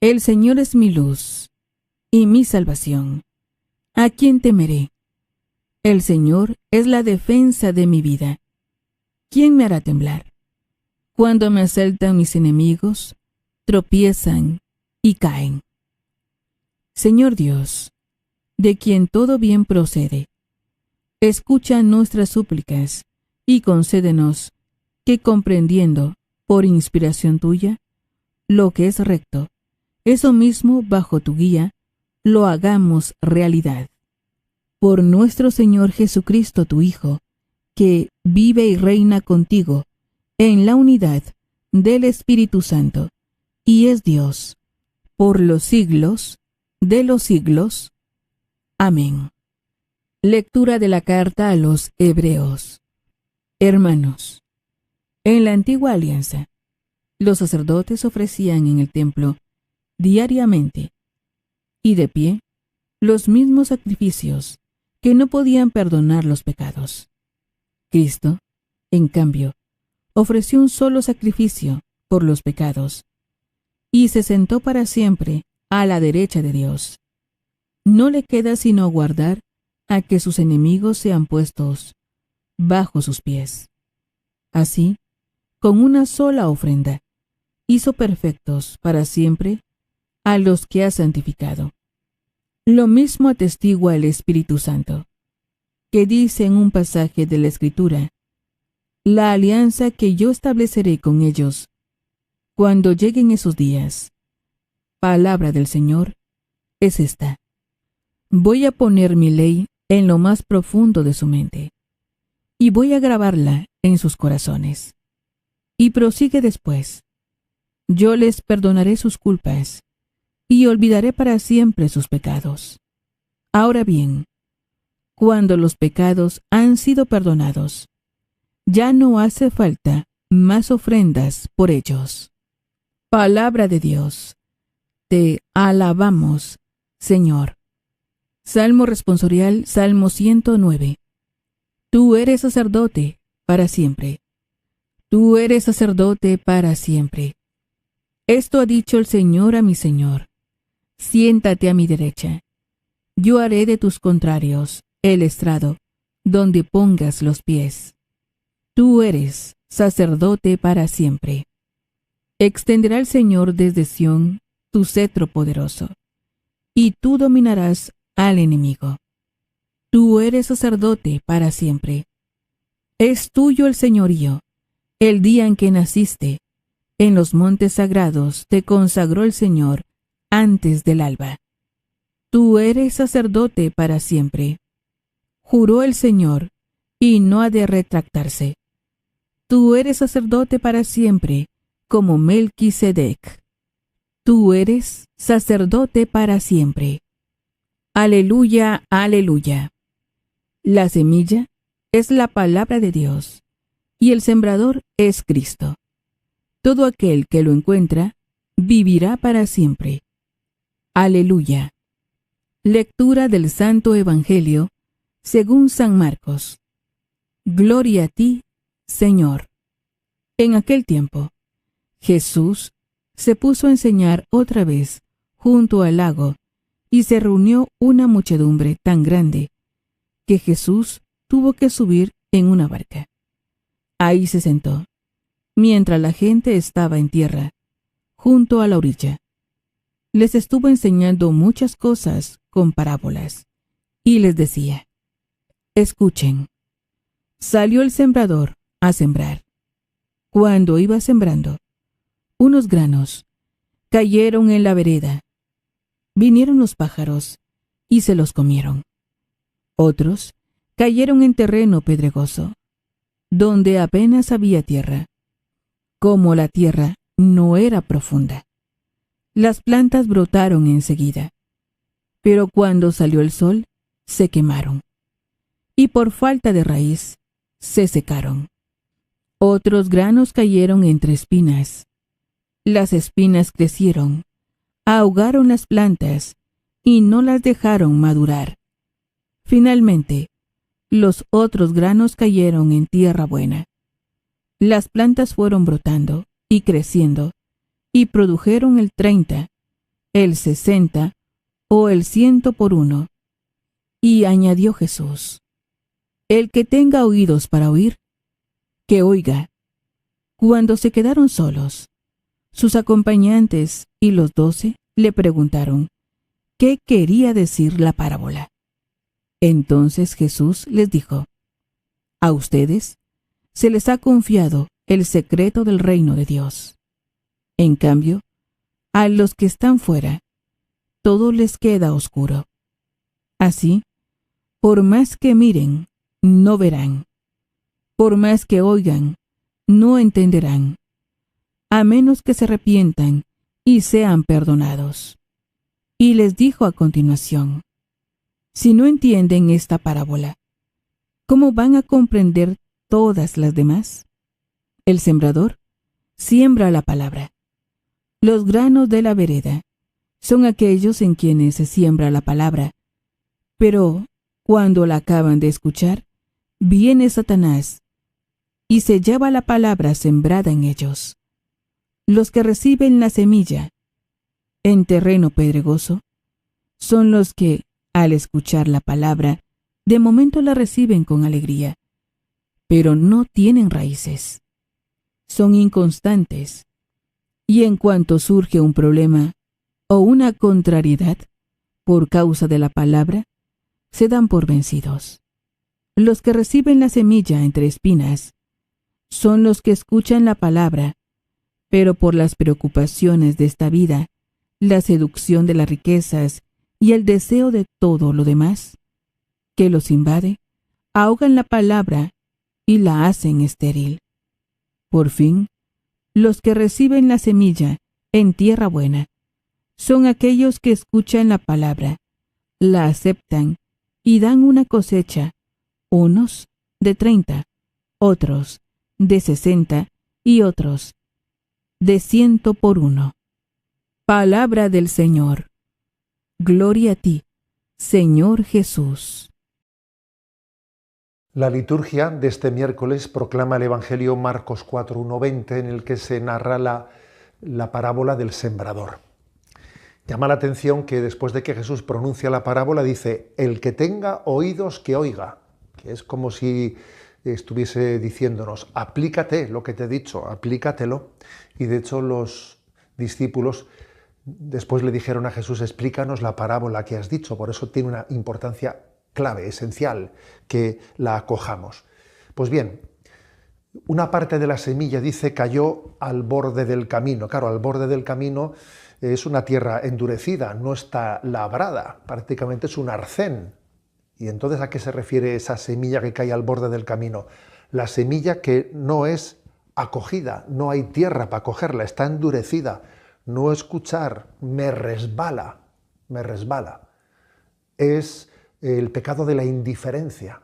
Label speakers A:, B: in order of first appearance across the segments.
A: El Señor es mi luz y mi salvación. ¿A quién temeré? El Señor es la defensa de mi vida. ¿Quién me hará temblar? Cuando me asaltan mis enemigos, tropiezan y caen. Señor Dios, de quien todo bien procede, escucha nuestras súplicas y concédenos que, comprendiendo, por inspiración tuya, lo que es recto, eso mismo bajo tu guía, lo hagamos realidad. Por nuestro Señor Jesucristo, tu Hijo, que vive y reina contigo en la unidad del Espíritu Santo, y es Dios, por los siglos de los siglos. Amén. Lectura de la carta a los Hebreos. Hermanos, en la antigua alianza, los sacerdotes ofrecían en el templo diariamente y de pie los mismos sacrificios que no podían perdonar los pecados. Cristo, en cambio, ofreció un solo sacrificio por los pecados y se sentó para siempre a la derecha de Dios. No le queda sino aguardar a que sus enemigos sean puestos bajo sus pies. Así, con una sola ofrenda, hizo perfectos para siempre a los que ha santificado. Lo mismo atestigua el Espíritu Santo, que dice en un pasaje de la Escritura: la alianza que yo estableceré con ellos cuando lleguen esos días, palabra del Señor, es esta: voy a poner mi ley en lo más profundo de su mente, y voy a grabarla en sus corazones. Y prosigue después: yo les perdonaré sus culpas, y olvidaré para siempre sus pecados. Ahora bien, cuando los pecados han sido perdonados, ya no hace falta más ofrendas por ellos. Palabra de Dios. Te alabamos, Señor. Salmo responsorial, Salmo 109. Tú eres sacerdote para siempre. Tú eres sacerdote para siempre. Esto ha dicho el Señor a mi Señor: siéntate a mi derecha. Yo haré de tus contrarios el estrado donde pongas los pies. Tú eres sacerdote para siempre. Extenderá el Señor desde Sión tu cetro poderoso, y tú dominarás al enemigo. Tú eres sacerdote para siempre. Es tuyo el señorío. El día en que naciste, en los montes sagrados te consagró el Señor antes del alba. Tú eres sacerdote para siempre. Juró el Señor, y no ha de retractarse. Tú eres sacerdote para siempre, como Melquisedec. Tú eres sacerdote para siempre. Aleluya, aleluya. La semilla es la palabra de Dios, y el sembrador es Cristo. Todo aquel que lo encuentra vivirá para siempre. Aleluya. Lectura del Santo Evangelio según San Marcos. Gloria a ti, Señor. En aquel tiempo, Jesús se puso a enseñar otra vez junto al lago, y se reunió una muchedumbre tan grande que Jesús tuvo que subir en una barca. Ahí se sentó, mientras la gente estaba en tierra, junto a la orilla. Les estuvo enseñando muchas cosas con parábolas, y les decía: escuchen. Salió el sembrador a sembrar. Cuando iba sembrando, unos granos cayeron en la vereda. Vinieron los pájaros y se los comieron. Otros cayeron en terreno pedregoso, donde apenas había tierra. Como la tierra no era profunda, las plantas brotaron enseguida, pero cuando salió el sol, se quemaron, y por falta de raíz, se secaron. Otros granos cayeron entre espinas. Las espinas crecieron, ahogaron las plantas y no las dejaron madurar. Finalmente, los otros granos cayeron en tierra buena. Las plantas fueron brotando y creciendo, y produjeron el 30, el 60 o el 100 por uno. Y añadió Jesús: el que tenga oídos para oír, que oiga. Cuando se quedaron solos, sus acompañantes y los 12 le preguntaron qué quería decir la parábola. Entonces Jesús les dijo: a ustedes se les ha confiado el secreto del reino de Dios. En cambio, a los que están fuera, todo les queda oscuro. Así, por más que miren, no verán. Por más que oigan, no entenderán, a menos que se arrepientan y sean perdonados. Y les dijo a continuación: si no entienden esta parábola, ¿cómo van a comprender todas las demás? El sembrador siembra la palabra. Los granos de la vereda son aquellos en quienes se siembra la palabra, pero cuando la acaban de escuchar, viene Satanás y se lleva la palabra sembrada en ellos. Los que reciben la semilla en terreno pedregoso son los que, al escuchar la palabra, de momento la reciben con alegría, pero no tienen raíces. Son inconstantes, y en cuanto surge un problema o una contrariedad por causa de la palabra, se dan por vencidos. Los que reciben la semilla entre espinas son los que escuchan la palabra, pero por las preocupaciones de esta vida, la seducción de las riquezas y el deseo de todo lo demás que los invade, ahogan la palabra y la hacen estéril. Por fin, los que reciben la semilla en tierra buena son aquellos que escuchan la palabra, la aceptan y dan una cosecha, unos de 30, otros de 60 y otros de 100 por uno. Palabra del Señor. Gloria a ti, Señor Jesús.
B: La liturgia de este miércoles proclama el Evangelio Marcos 4, 1, 20, en el que se narra la parábola del sembrador. Llama la atención que después de que Jesús pronuncia la parábola dice: el que tenga oídos que oiga, que es como si estuviese diciéndonos: aplícate lo que te he dicho, aplícatelo. Y de hecho los discípulos después le dijeron a Jesús: explícanos la parábola que has dicho. Por eso tiene una importancia clave, esencial, que la acojamos. Pues bien, una parte de la semilla, dice, cayó al borde del camino. Claro, al borde del camino es una tierra endurecida, no está labrada, prácticamente es un arcén. ¿Y entonces a qué se refiere esa semilla que cae al borde del camino? La semilla que no es acogida, no hay tierra para cogerla, está endurecida. No escuchar, me resbala. Es el pecado de la indiferencia.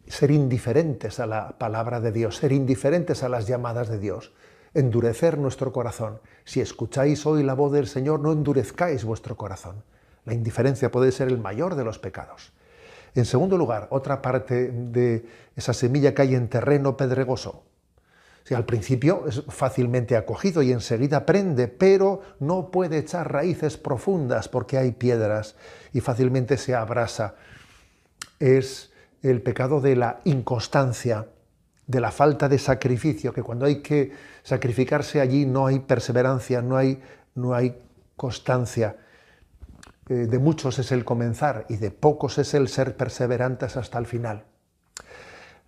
B: Ser indiferentes a la palabra de Dios, ser indiferentes a las llamadas de Dios, endurecer nuestro corazón. Si escucháis hoy la voz del Señor, no endurezcáis vuestro corazón. La indiferencia puede ser el mayor de los pecados. En segundo lugar, otra parte de esa semilla que hay en terreno pedregoso. Si al principio es fácilmente acogido y enseguida prende, pero no puede echar raíces profundas porque hay piedras y fácilmente se abrasa. Es el pecado de la inconstancia, de la falta de sacrificio, que cuando hay que sacrificarse allí no hay perseverancia, no hay constancia. De muchos es el comenzar y de pocos es el ser perseverantes hasta el final.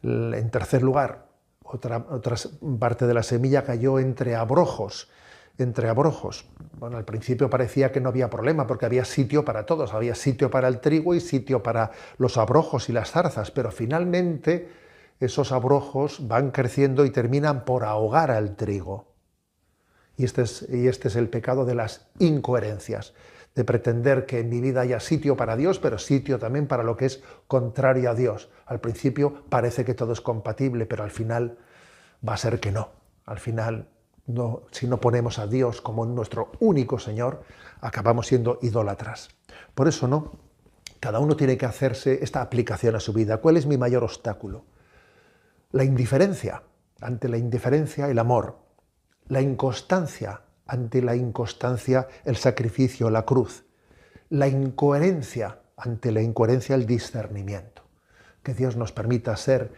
B: En tercer lugar, otra parte de la semilla cayó entre abrojos. Bueno, al principio parecía que no había problema porque había sitio para todos, había sitio para el trigo y sitio para los abrojos y las zarzas, pero finalmente esos abrojos van creciendo y terminan por ahogar al trigo. Y este es el pecado de las incoherencias, de pretender que en mi vida haya sitio para Dios, pero sitio también para lo que es contrario a Dios. Al principio parece que todo es compatible, pero al final va a ser que no. Al final, no, si no ponemos a Dios como nuestro único Señor, acabamos siendo idólatras. Por eso no, cada uno tiene que hacerse esta aplicación a su vida. ¿Cuál es mi mayor obstáculo? La indiferencia. Ante la indiferencia, el amor. La inconstancia. ante la inconstancia, el sacrificio, la cruz. La incoherencia, ante la incoherencia, el discernimiento. Que Dios nos permita ser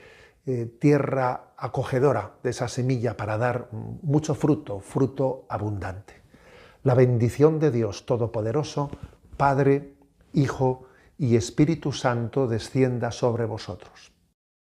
B: tierra acogedora de esa semilla para dar mucho fruto, fruto abundante. La bendición de Dios Todopoderoso, Padre, Hijo y Espíritu Santo descienda sobre vosotros.